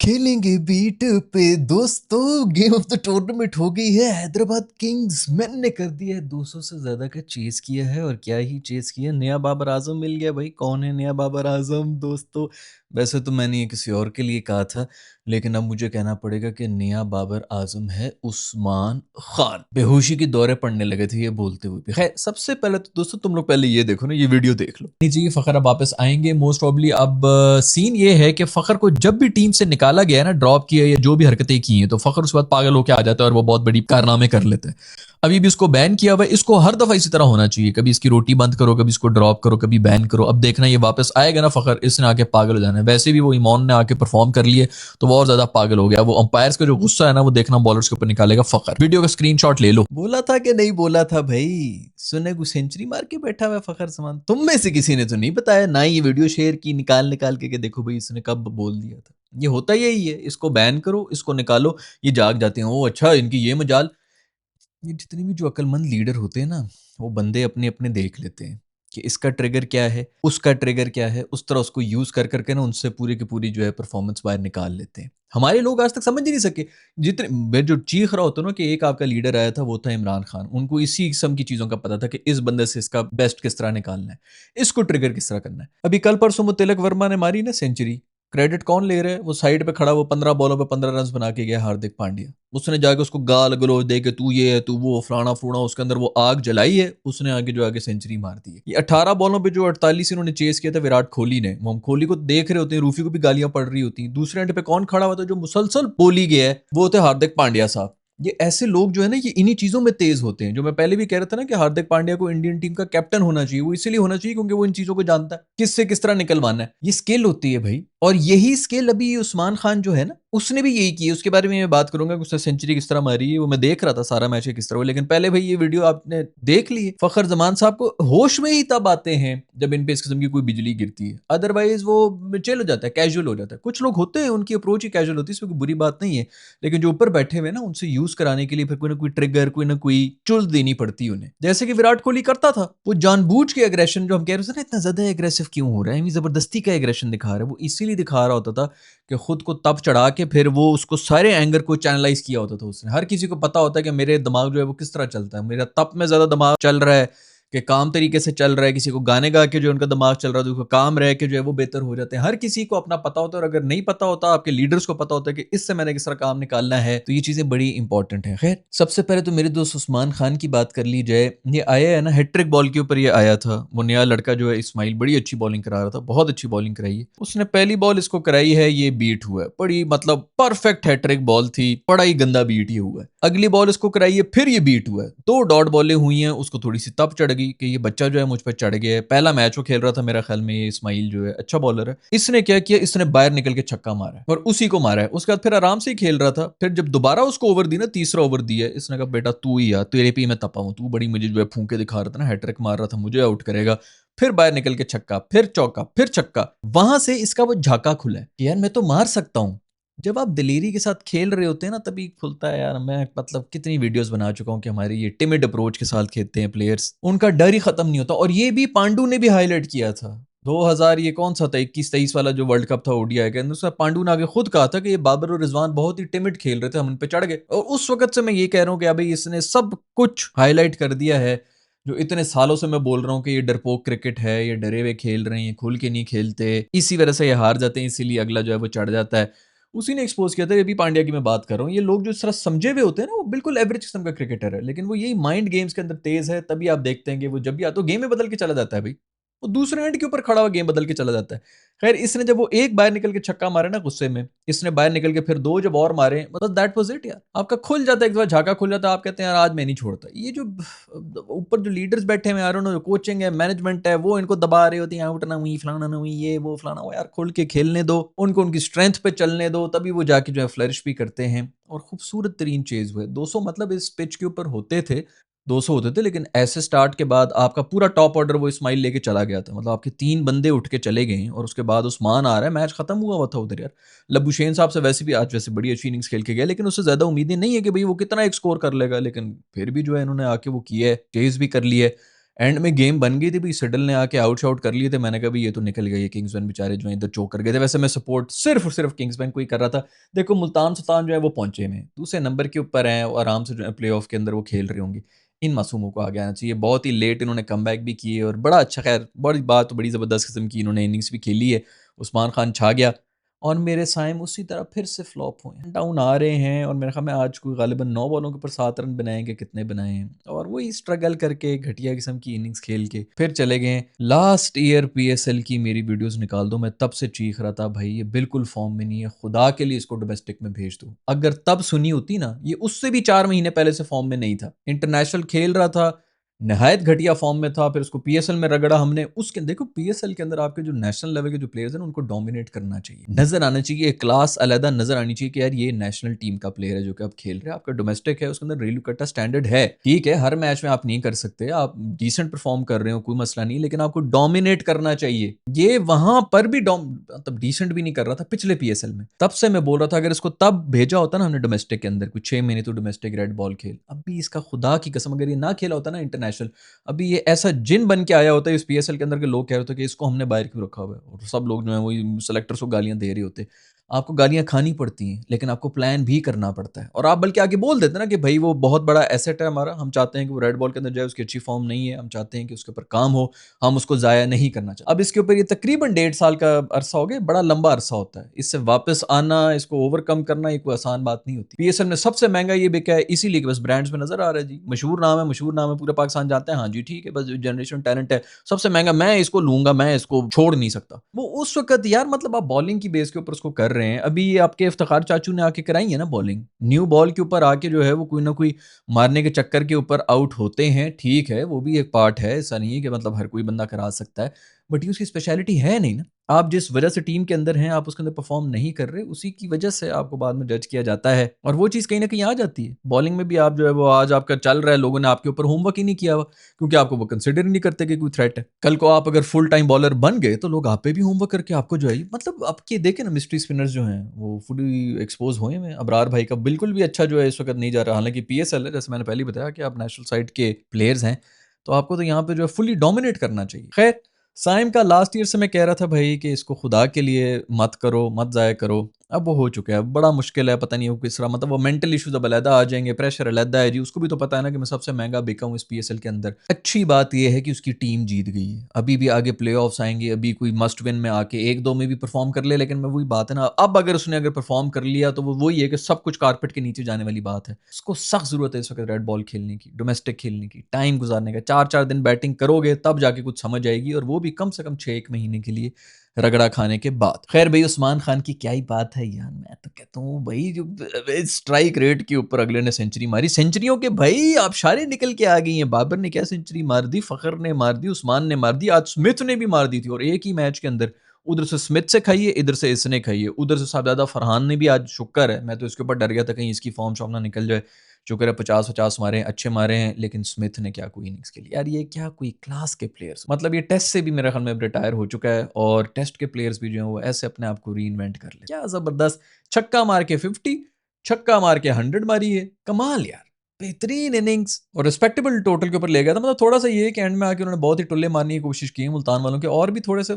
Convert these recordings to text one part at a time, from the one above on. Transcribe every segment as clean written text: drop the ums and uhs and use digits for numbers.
खेलेंगे बीट पे दोस्तों। गेम ऑफ द टूर्नामेंट हो गई है। हैदराबाद किंग्स मैन ने कर दिया है 200 से ज्यादा का चेस किया है। और क्या ही चेस किया, नया बाबर आजम मिल गया। भाई कौन है नया बाबर आजम दोस्तों? वैसे तो मैंने ये किसी और के लिए कहा था, लेकिन अब मुझे कहना पड़ेगा कि नया बाबर आजम है उस्मान खान। बेहोशी के दौरे पड़ने लगे थे ये बोलते हुए भी। खैर सबसे पहले तो दोस्तों तुम लोग पहले ये देखो ना, ये वीडियो देख लो। नहीं जी, फखर अब वापस आएंगे मोस्ट प्रॉब्ली। अब सीन ये है कि फखर को जब भी टीम से निकाला गया है ना, ड्रॉप किया या जो भी हरकतें की हैं, तो फखर उसके बाद पागल होकर आ जाता है और वो बहुत बड़ी कारनामे कर लेते हैं। अभी भी इसको बैन किया हुआ है। इसको हर दफा इसी तरह होना चाहिए, कभी इसकी रोटी बंद करो, कभी इसको ड्रॉप करो, कभी बैन करो। अब देखना ये वापस आएगा ना फखर, इसने आके पागल हो जाना है। वैसे भी वो ईमान ने आके परफॉर्म कर लिए तो वो और ज्यादा पागल हो गया। वो अंपायर्स का जो गुस्सा है ना, वो देखना बॉलर्स के ऊपर निकालेगा फखर। वीडियो का स्क्रीनशॉट ले लो। बोला था कि नहीं बोला था भाई? सुने को सेंचुरी मार के बैठा हुआ है फखर समान। तुम में से किसी ने तो नहीं बताया ना, ये वीडियो शेयर की निकाल निकाल के देखो भाई इसने कब बोल दिया था। ये होता यही है, इसको बैन करो, इसको निकालो, ये जाग जाते हैं। ओ अच्छा, इनकी ये मजाल। ये जितने भी जो अक्लमंद लीडर होते हैं ना, वो बंदे अपने अपने देख लेते हैं कि इसका ट्रिगर क्या है, उसका ट्रिगर क्या है, उस तरह उसको यूज कर करके ना उनसे पूरी की पूरी जो है परफॉर्मेंस बाहर निकाल लेते हैं। हमारे लोग आज तक समझ ही नहीं सके। जितने मैं जो चीख रहा होता ना कि एक आपका लीडर आया था, वो था इमरान खान। उनको इसी किस्म की चीजों का पता था कि इस बंदे से इसका बेस्ट किस तरह निकालना है, इसको ट्रिगर किस तरह करना है। अभी कल परसों में तिलक वर्मा ने मारी ना सेंचुरी, क्रेडिट कौन ले रहा है? वो साइड पे खड़ा, वो 15 बॉलों पे 15 रन बना के गया हार्दिक पांड्या। उसने जाके उसको गाल गलोच दे के तू ये है तू वो फलाना फूना, उसके अंदर वो आग जलाई है, उसने आगे जो आगे सेंचुरी मार दी है। ये 18 बॉलों पे जो 48 इन्होंने चेस किया था विराट कोहली ने, वो हम कोहली को देख रहे होते हैं, रूफी को भी गालियां पड़ रही होती हैं। दूसरे एंड पे कौन खड़ा हुआ था जो मुसलसल बोली गया है? वो थे हार्दिक पांड्या साहब। ये ऐसे लोग जो है ना, ये इन्हीं चीजों में तेज होते हैं। जो मैं पहले भी कह रहा था ना कि हार्दिक पांड्या को इंडियन टीम का कैप्टन होना चाहिए, वो इसीलिए होना चाहिए क्योंकि वो इन चीजों को जानता है, किससे किस तरह निकलवाना है। ये स्किल होती है भाई। और यही स्किल अभी उस्मान खान जो है ना, उसने भी यही की। उसके बारे में मैं बात करूंगा कि उसने सेंचुरी किस तरह मारी है। वो मैं देख रहा था सारा मैच किस तरह हुआ। लेकिन पहले भाई ये वीडियो आपने देख ली है। फखर जमान साहब को होश में ही तब आते हैं जब इन पे इस किस्म की कोई बिजली गिरती है, अदरवाइज वो चिल हो जाता है, कैजुअल हो जाता है। कुछ लोग होते हैं उनकी अप्रोच ही कैजुअल होती है, इसमें कोई बुरी बात नहीं है। लेकिन जो ऊपर बैठे हुए ना, उनसे यूज कराने के लिए फिर कोई ना कोई ट्रिगर, कोई ना कोई चुल देनी पड़ती है उन्हें। जैसे कि विराट कोहली करता था, वो जानबूझ के एग्रेशन जो हम कह रहे थे ना, इतना ज्यादा एग्रेसिव क्यों हो रहा है, जबरदस्ती का एग्रेशन दिखा रहा है, वो इसीलिए दिखा रहा होता था कि खुद को तप चढ़ा के फिर वो उसको सारे एंगर को चैनलाइज किया होता था उसने। हर किसी को पता होता है कि मेरे दिमाग जो है वो किस तरह चलता है, मेरा तप में ज्यादा दिमाग चल रहा है कि काम तरीके से चल रहा है। किसी को गाने गा के जो उनका दिमाग चल रहा है, तो काम रह के जो है वो बेहतर हो जाते हैं। हर किसी को अपना पता होता है। और अगर नहीं पता होता, आपके लीडर्स को पता होता है कि इससे मैंने किस तरह काम निकालना है, तो ये चीजें बड़ी इंपॉर्टेंट है। खैर सबसे पहले तो मेरे दोस्त उस्मान खान की बात कर ली जाए। ये आया है ना हैट्रिक बॉल के ऊपर, ये आया था। वो नया लड़का जो है इस्माइल, बड़ी अच्छी बॉलिंग करा रहा था, बहुत अच्छी बॉलिंग कराई है उसने। पहली बॉल इसको कराई है, ये बीट हुआ है। बड़ी मतलब परफेक्ट हैट्रिक बॉल थी, बड़ा ही गंदा बीट ही हुआ है। अगली बॉल इसको कराई है, फिर ये बीट हुआ है। दो डॉट बॉलें हुई हैं, उसको थोड़ी सी तप चढ़ गई कि ये बच्चा जो है मुझ पर चढ़ गया है। पहला मैच वो खेल रहा था मेरा ख्याल में, ये इस्माइल जो है अच्छा बॉलर है। इसने क्या किया, इसने बाहर निकल के छक्का मारा है और उसी को मारा है। उसके बाद फिर आराम से ही खेल रहा था। फिर जब दोबारा उसको ओवर दी ना, तीसरा ओवर दिया, इसने कहा बेटा तू ही आ, तेरे पे मैं तपा हूं, तू बड़ी मुझे जो है फूंके दिखा रहा था ना, हैट्रिक मार रहा था, मुझे आउट करेगा। फिर बाहर निकल के छक्का, फिर चौका, फिर छक्का। वहां से इसका वो झाका खुला है कि यार मैं तो मार सकता हूं। जब आप दिलेरी के साथ खेल रहे होते हैं ना, तभी खुलता है। यार मैं मतलब कितनी वीडियोस बना चुका हूं कि हमारे ये टिमिड अप्रोच के साथ खेलते हैं प्लेयर्स, उनका डर ही खत्म नहीं होता। और ये भी पांडू ने भी हाईलाइट किया था 2000, ये कौन सा था, 21-23 वाला जो वर्ल्ड कप था ओडीआई के अंदर, उसमें पांडू ने आगे खुद कहा था कि ये बाबर और रिजवान बहुत ही टिमिड खेल रहे थे, हम उन पे चढ़ गए। और उस वक्त से मैं ये कह रहा हूँ कि अभी इसने सब कुछ हाईलाइट कर दिया है जो इतने सालों से मैं बोल रहा हूँ कि ये डरपोक क्रिकेट है, ये डरे हुए खेल रहे हैं, ये खुल के नहीं खेलते, इसी वजह से ये हार जाते हैं, इसीलिए अगला जो है वो चढ़ जाता है। उसी ने एक्सपोज किया था। ये भी पांड्या की मैं बात कर रहा हूँ। ये लोग जो इस तरह समझे हुए होते हैं ना, वो बिल्कुल एवरेज किस्म का क्रिकेटर है, लेकिन वो यही माइंड गेम्स के अंदर तेज है। तभी आप देखते हैं कि वो जब भी आता है गेम में बदल के चला जाता है भाई। वो दूसरे एंड के ऊपर खड़ा हुआ गेम बदल के चला जाता है। खैर इसने जब वो एक बाहर निकल के छक्का मारे ना गुस्से में, इसने बाहर निकल के फिर दो जब और मारे, मतलब दैट वाज इट यार। आपका खुल जाता है, एक बार झाका खुल जाता है, आप कहते हैं यार आज मैं नहीं छोड़ता। ये जो ऊपर जो लीडर्स बैठे हैं यार, उन्होंने जो कोचिंग है, मैनेजमेंट है, वो इनको दबा रही होती है, आउट ना हुई, फलाना ना हुई, ये वो फलाना वो। यार खुल के खेलने दो उनको, उनकी स्ट्रेंथ पे चलने दो, तभी वो जाके जो है फ्लरिश भी करते हैं। और खूबसूरत तरीन चीज हुए 200, मतलब इस पिच के ऊपर होते थे 200 होते थे, लेकिन ऐसे स्टार्ट के बाद आपका पूरा टॉप ऑर्डर वो इस्माइल लेके चला गया था। मतलब आपके 3 बंदे उठ के चले गए और उसके बाद उस्मान आ रहा है। मैच खत्म हुआ हुआ था उधर यार। लबुशेन साहब से वैसे भी आज वैसे बड़ी अच्छी इनिंग्स खेल के गया, लेकिन उससे ज्यादा उम्मीदें नहीं है कि भाई वो कितना एक स्कोर कर लेगा। लेकिन फिर भी जो है इन्होंने आके वो किया है, चेज भी कर लिया है। एंड में गेम बन गई थी भाई, सिडल ने आके आउट शाउट कर लिए थे। मैंने कहा भाई ये तो निकल गए, ये किंग्समैन बेचारे जो है इधर चोक कर गए थे। वैसे मैं सपोर्ट सिर्फ और सिर्फ किंग्समैन को ही कर रहा था। देखो मुल्तान सुल्तान जो है वो पहुंचे में दूसरे नंबर के ऊपर हैं और आराम से जो है प्ले ऑफ के अंदर वो खेल रहे होंगे। इन मासूमों को आगे आना चाहिए। बहुत ही लेट इन्होंने कमबैक भी किए और बड़ा अच्छा, खैर बड़ी बात तो बड़ी ज़बरदस्त किस्म की इन्होंने इनिंग्स भी खेली है। उस्मान खान छा गया और मेरे साइम उसी तरह फिर से फ्लॉप हुए, डाउन आ रहे हैं। और मेरे ख्याल में आज कोई गालिबन 9 बॉलों के ऊपर 7 रन बनाएंगे, कितने बनाए हैं, और वही स्ट्रगल करके घटिया किस्म की इनिंग्स खेल के फिर चले गए। लास्ट ईयर पीएसएल की मेरी वीडियोस निकाल दो, मैं तब से चीख रहा था भाई ये बिल्कुल फॉर्म में नहीं है, खुदा के लिए इसको डोमेस्टिक में भेज दो। अगर तब सुनी होती ना, ये उससे भी 4 महीने पहले से फॉर्म में नहीं था, इंटरनेशनल खेल रहा था, नहायत घटिया फॉर्म में था, फिर उसको पीएसएल में रगड़ा हमने। उसके देखो पीएसएल के अंदर आपके जो नेशनल लेवल के जो प्लेयर्स हैं उनको डोमिनेट करना चाहिए, नजर आना चाहिए, क्लास अलग नजर आनी चाहिए कि यार ये नेशनल टीम का प्लेयर है जो कि आप खेल रहे हैं। आपका डोमेस्टिक है, उसके अंदर रेलू कट्टा स्टैंडर्ड है, ठीक है, हर मैच में आप नहीं कर सकते, आप डिसेंट परफॉर्म कर रहे हो, कोई मसला नहीं, लेकिन आपको डोमिनेट करना चाहिए। ये वहां पर भी मतलब डिसेंट भी नहीं कर रहा था पिछले पीएसएल में। तब से मैं बोल रहा था अगर इसको तब भेजा होता ना हमने डोमेस्टिक के अंदर, कुछ 6 महीने तो डोमेस्टिक रेड बॉल खेल, अब भी इसका खुदा की कसम अगर ये ना खेला होता ना इंटरनेशनल, अभी ये ऐसा जिन बन के आया होता है इस पीएसएल के अंदर के लोग कह रहे होते कि इसको हमने बाहर क्यों रखा हुआ है, और सब लोग जो है वही सेलेक्टर्स को गालियां दे रहे होते। आपको गालियां खानी पड़ती हैं लेकिन आपको प्लान भी करना पड़ता है, और आप बल्कि आगे बोल देते ना कि भाई वो बहुत बड़ा एसेट है हमारा, हम चाहते हैं कि वो रेड बॉल के अंदर जाए, उसकी अच्छी फॉर्म नहीं है, हम चाहते हैं कि उसके ऊपर काम हो, हम उसको जाया नहीं करना चाहते। अब इसके ऊपर ये तकरीबन 1.5 साल का अरसा हो गया, बड़ा लंबा अरसा होता है, इससे वापस आना, इसको ओवरकम करना ये कोई आसान बात नहीं होती। पीएसएल में सबसे महंगा ये बिका है इसीलिए कि बस ब्रांड्स में नजर आ रहा है जी, मशहूर नाम है, मशहूर नाम है, पूरा पाकिस्तान जानते हैं, हाँ जी ठीक है, बस जनरेशन टैलेंट है, सबसे महंगा, मैं इसको लूंगा, मैं इसको छोड़ नहीं सकता। वो उस वक्त यार मतलब आप बॉलिंग की बेस के ऊपर उसको कर रहे हैं। अभी ये आपके इफ्तिखार चाचू ने आके कराई है ना बॉलिंग, न्यू बॉल के ऊपर आके जो है वो कोई ना कोई मारने के चक्कर के ऊपर आउट होते हैं, ठीक है, वो भी एक पार्ट है, ऐसा नहीं है कि मतलब हर कोई बंदा करा सकता है, बट ये उसकी स्पेशलिटी है नहीं ना। आप जिस वजह से टीम के अंदर हैं, आप उसके अंदर परफॉर्म नहीं कर रहे, उसी की वजह से आपको बाद में जज किया जाता है, और वो चीज़ कहीं ना कहीं आ जाती है। बॉलिंग में भी आप जो है वो आज आपका चल रहा है, लोगों ने आपके ऊपर होमवर्क ही नहीं किया हुआ, क्योंकि आपको वो कंसिडर नहीं करते कि कोई थ्रेट है। कल को आप अगर फुल टाइम बॉलर बन गए तो लोग आप पे भी होमवर्क करके आपको जो है, मतलब आपके देखे ना मिस्ट्री स्पिनर्स जो हैं वो फुली एक्सपोज हुए हैं। अबरार भाई का बिल्कुल भी अच्छा जो है इस वक्त नहीं जा रहा, हालांकि पीएसएल है, जैसे मैंने पहले ही बताया कि आप नेशनल साइड के प्लेयर्स हैं, तो आपको तो यहाँ पे जो है फुली डोमिनेट करना चाहिए। खैर, साइम का लास्ट ईयर से मैं कह रहा था भाई कि इसको खुदा के लिए मत करो, मत ज़ाया करो, अब वो हो चुका है, अब बड़ा मुश्किल है, पता नहीं वो किस तरह, मतलब वो मेंटल इश्यूज अब अलहदा आ जाएंगे, प्रेशर अलहदा है जी, उसको भी तो पता है ना कि मैं सबसे महंगा बिका हूँ इस पीएसएल के अंदर। अच्छी बात यह है कि उसकी टीम जीत गई है, अभी भी आगे प्ले ऑफ्स आएंगे, अभी कोई मस्ट विन में आके 1-2 में भी परफॉर्म कर ले, लेकिन मैं वही बात है ना, अब अगर उसने अगर परफॉर्म कर लिया तो वो वही है कि सब कुछ कारपेट के नीचे जाने वाली बात है। उसको सख्त जरूरत है इस वक्त रेड बॉल खेलने की, डोमेस्टिक खेलने की, टाइम गुजारने का, 4-4 दिन बैटिंग करोगे तब जाके कुछ समझ आएगी, और वो भी कम से कम 6-1 महीने के लिए रगड़ा खाने के बाद। खैर भाई उस्मान खान की क्या ही बात है यार, मैं तो कहता हूँ भाई जो स्ट्राइक रेट के ऊपर अगले ने सेंचुरी मारी, सेंचुरियों के भाई आबशारें निकल के आ गई हैं। बाबर ने क्या सेंचुरी मार दी, फखर ने मार दी, उस्मान ने मार दी, आज स्मिथ ने भी मार दी थी, और एक ही मैच के अंदर उधर से स्मिथ से खाई है, इधर से इसने खाई है, उधर से साहबजादा फरहान ने भी, आज शुक्र है, मैं तो इसके ऊपर डर गया था कहीं इसकी फॉर्म शॉर्म ना निकल जाए, शुक्र है 50-50 मारे हैं, अच्छे मारे हैं, लेकिन स्मिथ ने क्या कोई इनिंग्स खेली यार, ये क्या कोई क्लास के प्लेयर्स, मतलब ये टेस्ट से भी मेरे ख्याल में रिटायर हो चुका है, और टेस्ट के प्लेयर्स भी जो है वो ऐसे अपने आप को री इन्वेंट कर ले, क्या जबरदस्त छक्का मार के 50, छक्का मार के 100 मारी है, कमाल यार, बेहतरीन इनिंग्स, और रिस्पेक्टेबल टोटल के ऊपर ले गया था। मतलब थोड़ा सा ये है कि एंड में आके उन्होंने बहुत ही टुल्ले मारने की कोशिश की मुल्तान वालों के, और भी थोड़े से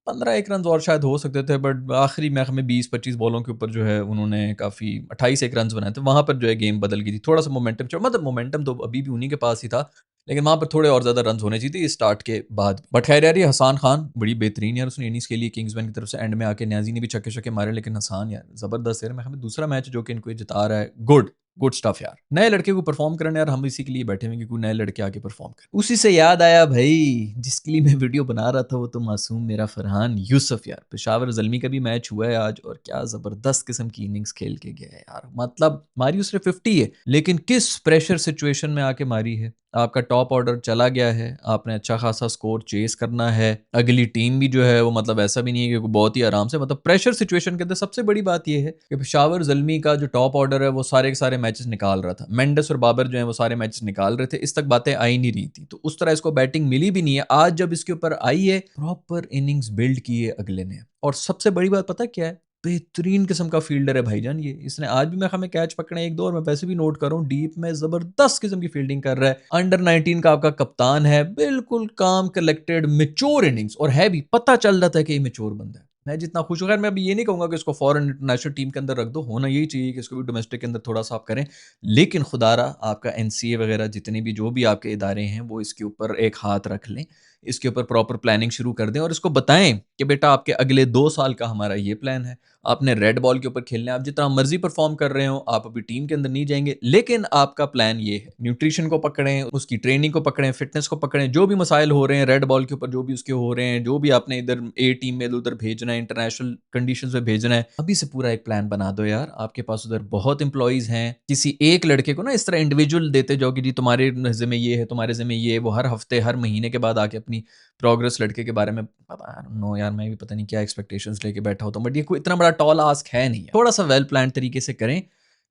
15-1 रन और शायद हो सकते थे, बट आखिरी मैच में 20-25 बॉलों के ऊपर जो है उन्होंने काफ़ी 28 रन बनाए थे, वहाँ पर जो है गेम बदल गई थी, थोड़ा सा मोमेंटम, मतलब मोमेंटम तो अभी भी उन्हीं के पास ही था, लेकिन वहाँ पर थोड़े और ज़्यादा रन होने चाहिए थे स्टार्ट के बाद। बट खैर यार, ये हसान खान बड़ी बेहतरीन यार, उसने इनिंग्स के लिए किंग्समैन की तरफ से एंड में आके न्याजी ने भी छक्के छक्के मारे, लेकिन हसान यार ज़बरदस्त यार, मैं हमें दूसरा मैच जो कि इनको ये जिता रहा है, गुड गुड स्टफ यार, नए लड़के को परफॉर्म करने यार, हम इसी के लिए बैठे हुए कि कोई नए लड़के आके परफॉर्म कर। उसी से याद आया भाई, जिसके लिए मैं वीडियो बना रहा था वो तो मासूम मेरा फरहान यूसुफ यार, पेशावर जल्मी का भी मैच हुआ है आज, और क्या जबरदस्त किस्म की इनिंग्स खेल के गया है यार, मतलब मारी उसने 50 है, लेकिन किस प्रेशर सिचुएशन में आके मारी है। आपका टॉप ऑर्डर चला गया है, आपने अच्छा खासा स्कोर चेस करना है, अगली टीम भी जो है वो मतलब ऐसा भी नहीं है कि बहुत ही आराम से, मतलब प्रेशर सिचुएशन के अंदर सबसे बड़ी बात यह है कि पेशावर जल्मी का जो टॉप ऑर्डर है वो सारे के सारे मैचेस निकाल रहा था, मेंडस और बाबर जो है वो सारे मैचेस निकाल रहे थे, इस तक बातें आई नहीं रही थी, तो उस तरह इसको बैटिंग मिली भी नहीं है। आज जब इसके ऊपर आई है, प्रॉपर इनिंग्स बिल्ड की है अगले ने, और सबसे बड़ी बात पता क्या है, बेहतरीन किस्म का फील्डर है भाईजान ये। इसने आज भी मैं हमें कैच पकड़े 1-2 और मैं वैसे भी नोट कर रहा हूँ डीप में ज़बरदस्त किस्म की फील्डिंग कर रहा है। अंडर 19 का आपका कप्तान है, बिल्कुल काम कलेक्टेड मैच्योर इनिंग्स और है भी, पता चल रहा था कि ये मैच्योर बंदा है। मैं जितना खुश हूँ, खैर मैं अभी ये नहीं कहूँगा कि इसको फॉरेन इंटरनेशनल टीम के अंदर रख दो, होना यही चाहिए कि इसको भी डोमेस्टिक के अंदर थोड़ा-सा आप करें। लेकिन खुदारा आपका एनसीए वगैरह जितने भी जो भी आपके इदारे हैं, वो इसके ऊपर एक हाथ रख लें। इसके ऊपर प्रॉपर प्लानिंग शुरू कर दें और इसको बताएँ कि बेटा आपके अगले 2 साल का हमारा ये प्लान है। आपने रेड बॉल के ऊपर खेलना है, आप जितना मर्ज़ी परफ़ॉर्म कर रहे हो, आप अभी टीम के अंदर नहीं जाएँगे, लेकिन आपका प्लान ये है। न्यूट्रिशन को पकड़ें, उसकी ट्रेनिंग को पकड़ें, फ़िटनेस को पकड़ें, जो भी मसाइल हो रहे हैं रेड बॉल के ऊपर जो भी उसके हो रहे हैं, जो भी आपने इधर ए टीम में इधर-उधर भेजना है, इंटरनेशनल कंडीशंस में भेजना है, अभी से पूरा एक प्लान बना दो यार। आपके पास उधर बहुत एम्प्लॉइज़ हैं, किसी एक लड़के को ना इस तरह इंडिविजुअल देते जाओ कि जी तुम्हारे ज़िम्मे ये है, तुम्हारे ज़िम्मे ये है, वो हर हफ़्ते, हर महीने के बाद आके अपनी प्रोग्रेस लड़के के बारे में पता आई डोंट नो यार, मैं भी पता नहीं क्या एक्सपेक्टेशंस लेके बैठा होता हूँ, बट ये कोई इतना बड़ा टॉल आस्क है नहीं है। थोड़ा सा वेल प्लान तरीके से करें,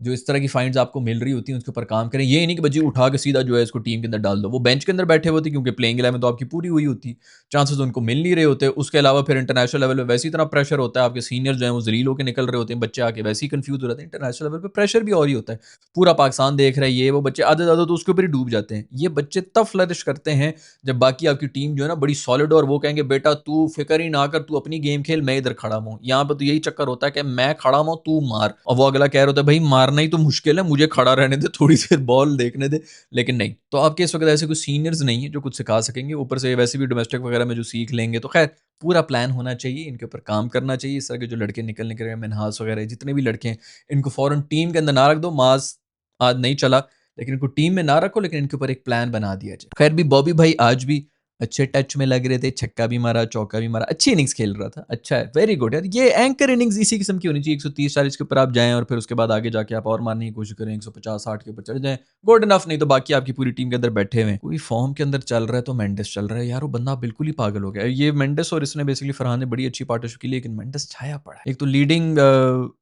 जो इस तरह की फाइंड्स आपको मिल रही होती हैं उसके ऊपर काम करें। ये नहीं कि बच्ची उठा के सीधा जो है इसको टीम के अंदर डाल दो, वो बेंच के अंदर बैठे होते क्योंकि प्लेइंग 11 तो आपकी पूरी हुई होती, चांसेस उनको मिल नहीं रहे होते। उसके अलावा फिर इंटरनेशनल लेवल पे वैसे ही इतना प्रेशर होता है, आपके सीनियर जो हैं वो जलील होके निकल रहे होते हैं, बच्चे आके वैसे ही कंफ्यूज हो जाते हैं। इंटरनेशनल लेवल पे प्रेशर भी और ही होता है, पूरा पाकिस्तान देख रहा है, ये वो बच्चे आधे ज़्यादा तो उसके ऊपर ही डूब जाते हैं। ये बच्चे तब फ्लरिश करते हैं जब बाकी आपकी टीम जो है ना बड़ी सॉलिड और वो कहेंगे बेटा तू फिक्र ही ना कर, तू अपनी गेम खेल, मैं इधर खड़ा हूँ। यहाँ पे तो यही चक्कर होता है कि मैं खड़ा हूँ तू मार, और वो अगला कह रहा होता है भाई मारना ही तो मुश्किल है, मुझे खड़ा रहने दे, थोड़ी देर बॉल देखने दे। लेकिन नहीं, तो आपके इस वक्त ऐसे कुछ सीनियर्स नहीं है जो कुछ सिखा सकेंगे, ऊपर से वैसे भी डोमेस्टिक वगैरह में जो सीख लेंगे, तो खैर पूरा प्लान होना चाहिए, इनके ऊपर काम करना चाहिए। इस तरह के जो लड़के निकल रहे हैं, मिनहास वगैरह जितने भी लड़के हैं, इनको फौरन टीम के अंदर ना रख दो। मास आज नहीं चला, लेकिन इनको टीम में ना रखो, लेकिन इनके ऊपर एक प्लान बना दिया जाए। खैर भी बॉबी भाई आज भी अच्छे टच में लग रहे थे, छक्का भी मारा, चौका भी मारा, अच्छी इनिंग्स खेल रहा था। अच्छा है, वेरी गुड यार। ये एंकर इनिंग्स इसी किस्म की होनी चाहिए, 130-40 के ऊपर आप जाएं और फिर उसके बाद आगे जाके आप और मारने की कोशिश करें, 150-60 के ऊपर चढ़ जाएं, गुड इनफ। नहीं तो बाकी आपकी पूरी टीम के अंदर बैठे हुए हैं। कोई फॉर्म के अंदर चल रहा है तो मेंडिस चल रहा है यार, वो बंदा बिल्कुल ही पागल हो गया है। ये मेंडिस और इसने बेसिकली फरहान ने बड़ी अच्छी पार्टनरशिप की, लेकिन मेंडिस छाया पड़ा है। एक तो लीडिंग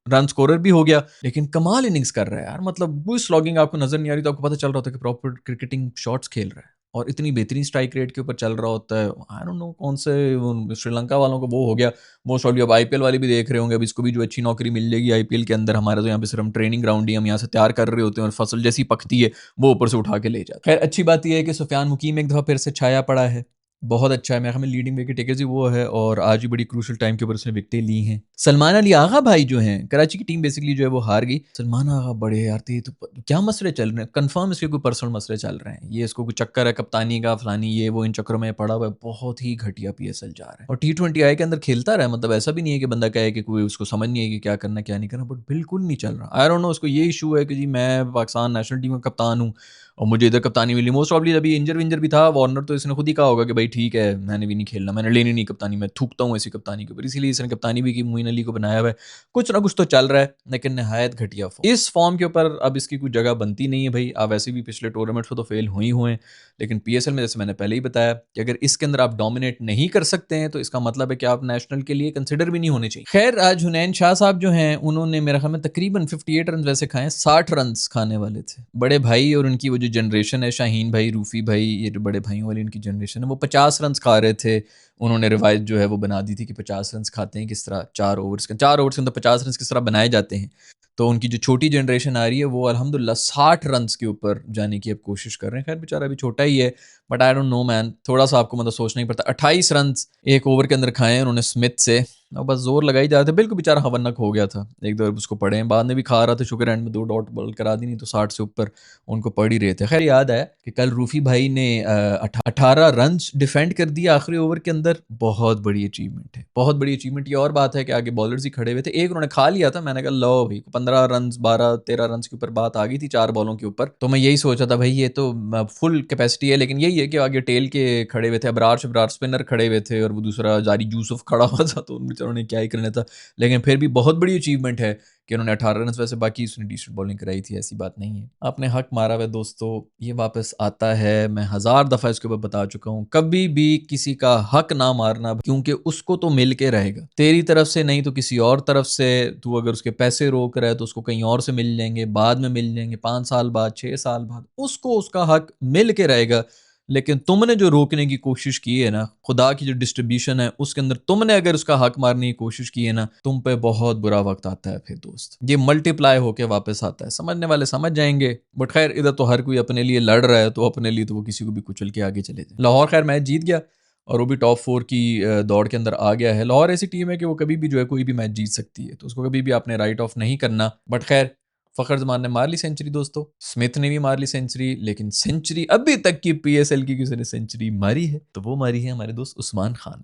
रन स्कोरर भी हो गया, लेकिन कमाल इनिंग्स कर रहा है यार। मतलब कोई स्लॉगिंग आपको नजर नहीं आ रही तो आपको पता चल रहा होता है कि प्रॉपर क्रिकेटिंग शॉट्स खेल रहा है और इतनी बेहतरीन स्ट्राइक रेट के ऊपर चल रहा होता है। आई डोंट नो कौन से श्रीलंका वालों को वो हो गया, मोस्ट ऑफ अब आईपीएल वाले भी देख रहे होंगे, अब इसको भी जो अच्छी नौकरी मिल जाएगी आईपीएल के अंदर। हमारा तो यहाँ पे सिर्फ हम ट्रेनिंग ग्राउंड ही हम यहाँ से तैयार कर रहे होते हैं और फसल जैसी पकती है वो ऊपर से उठा के ले जाते हैं। खैर अच्छी बात यह है कि सुफियान मुकीम एक दफ़ा फिर से छाया पड़ा है, बहुत अच्छा है। मैं हमें लीडिंग विकेट टेकर्स ही वो है और आज भी बड़ी क्रूशल टाइम के ऊपर उसने विकेटें ली हैं। सलमान अली आगा भाई जो हैं, कराची की टीम बेसिकली जो है वो हार गई। सलमान आगा बड़े यार थे तो क्या मसले चल रहे हैं, कंफर्म इसके कोई पर्सनल मसले चल रहे हैं, ये इसको कोई चक्कर है कप्तानी का फलानी ये वो, इन चक्करों में पड़ा हुआ है। बहुत ही घटिया पीएसएल जा रहा है और टी20 आई के अंदर खेलता रहा, मतलब ऐसा भी नहीं है कि बंदा कहे कि कोई उसको समझ नहीं है कि क्या करना क्या नहीं करना, बट बिल्कुल नहीं चल रहा। आई डोंट नो उसको ये इशू है कि जी मैं पाकिस्तान नेशनल टीम का कप्तान हूँ और मुझे इधर कप्तानी मिली। मोस्ट प्रॉब्ली अभी इंजर विंजर भी था वार्नर, तो इसने खुद ही कहा होगा कि भाई ठीक है मैंने भी नहीं खेलना, मैंने लेनी नहीं कप्तानी, मैं थूकता हूँ ऐसी कप्तानी के ऊपर, इसीलिए इसने कप्तानी भी की, मोइन अली को बनाया हुआ है। कुछ ना कुछ तो चल रहा है, लेकिन नहायत घटिया फॉर्म। इस फॉर्म के ऊपर अब इसकी कोई जगह बनती नहीं है भाई। आप वैसे भी पिछले टूर्नामेंट्स में तो फेल हुए ही हुए हैं, लेकिन पीएसएल में जैसे मैंने पहले ही बताया कि अगर इसके अंदर आप डोमिनेट नहीं कर सकते हैं तो इसका मतलब है कि आप नेशनल के लिए कंसिडर भी नहीं होने चाहिए। खैर आज हुनैन शाह साहब जो हैं उन्होंने मेरे ख्याल में तकरीबन 58 रन वैसे खाए, 60 रन खाने वाले थे। बड़े भाई और उनकी वो जो जनरेशन है, शाहीन भाई, रूफी भाई, ये जो बड़े भाइयों वाली इनकी जनरेशन है, वो 50 रन खा रहे थे। उन्होंने रिवायत जो है वो बना दी थी कि 50 रन खाते हैं किस तरह, 4 ओवर्स के अंदर 50 रन किस तरह बनाए जाते हैं। तो उनकी जो छोटी जनरेशन आ रही है वो अल्हम्दुलिल्लाह 60 रन के ऊपर जाने की अब कोशिश कर रहे हैं। खैर बेचारा अभी छोटा ही है, but I don't know man, थोड़ा सा आपको मतलब सोचना ही पड़ता। 28 रन एक ओवर के अंदर खाए उन्होंने स्मिथ से, और बस जोर लगाई जा रहा था, बिल्कुल बेचारा हवन्नक हो गया था। एक दो उसको पड़े हैं, बाद में भी खा रहा था, शुगर एंड में 2 डॉट बॉल करा दी, नहीं तो 60 से ऊपर उनको पड़ ही रहे थे। खैर याद है कि कल रूफी भाई ने 18 रन डिफेंड कर दिया आखिरी ओवर के अंदर, बहुत बड़ी अचीवमेंट है, बहुत बड़ी अचीवमेंट। ये और बात है कि आगे बॉलर्स ही खड़े हुए थे, एक उन्होंने खा लिया था, मैंने कहा लो भाई 15 रन 12-13 रन के ऊपर बात आ गई थी 4 बॉलों के ऊपर। तो मैं यही सोचा था भाई ये तो फुल कैपेसिटी है, लेकिन यही है कि आगे टेल के खड़े हुए थे, अबरार शबरार स्पिनर खड़े हुए थे और वो दूसरा जारी यूसुफ खड़ा हुआ था, तो उन बेचारों ने क्या ही करना था। लेकिन फिर भी बहुत बड़ी अचीवमेंट है कि उन्होंने 18 रन, वैसे बाकी उसने डिसेंट बॉलिंग कराई थी, ऐसी बात नहीं है। आपने हक मारा हुआ दोस्तों, ये वापस आता है। मैं 1000 दफ़ा इसके ऊपर बता चुका हूँ, कभी भी किसी का हक ना मारना, क्योंकि उसको तो मिल के रहेगा, तेरी तरफ से नहीं तो किसी और तरफ से। तू अगर उसके पैसे रोक रहा है तो उसको कहीं और से मिल जाएंगे, बाद में मिल जाएंगे, 5 साल बाद, 6 साल बाद उसको उसका हक मिल के रहेगा। लेकिन तुमने जो रोकने की कोशिश की है ना, खुदा की जो डिस्ट्रीब्यूशन है उसके अंदर तुमने अगर उसका हक मारने की कोशिश की है ना, तुम पे बहुत बुरा वक्त आता है फिर दोस्त। ये मल्टीप्लाई होके वापस आता है, समझने वाले समझ जाएंगे। बट खैर इधर तो हर कोई अपने लिए लड़ रहा है, तो अपने लिए तो वो किसी को भी कुचल के आगे चले जाए। लाहौर खैर मैच जीत गया और वो भी टॉप 4 की दौड़ के अंदर आ गया है। लाहौर ऐसी टीम है कि वो कभी भी जो है कोई भी मैच जीत सकती है, तो उसको कभी भी आपने राइट ऑफ नहीं करना। बट खैर फ़खर जमान ने मार ली सेंचुरी दोस्तों, स्मिथ ने भी मार ली सेंचुरी, लेकिन सेंचुरी अभी तक की पीएसएल की किसी ने सेंचुरी मारी है तो वो मारी है हमारे दोस्त उस्मान खान।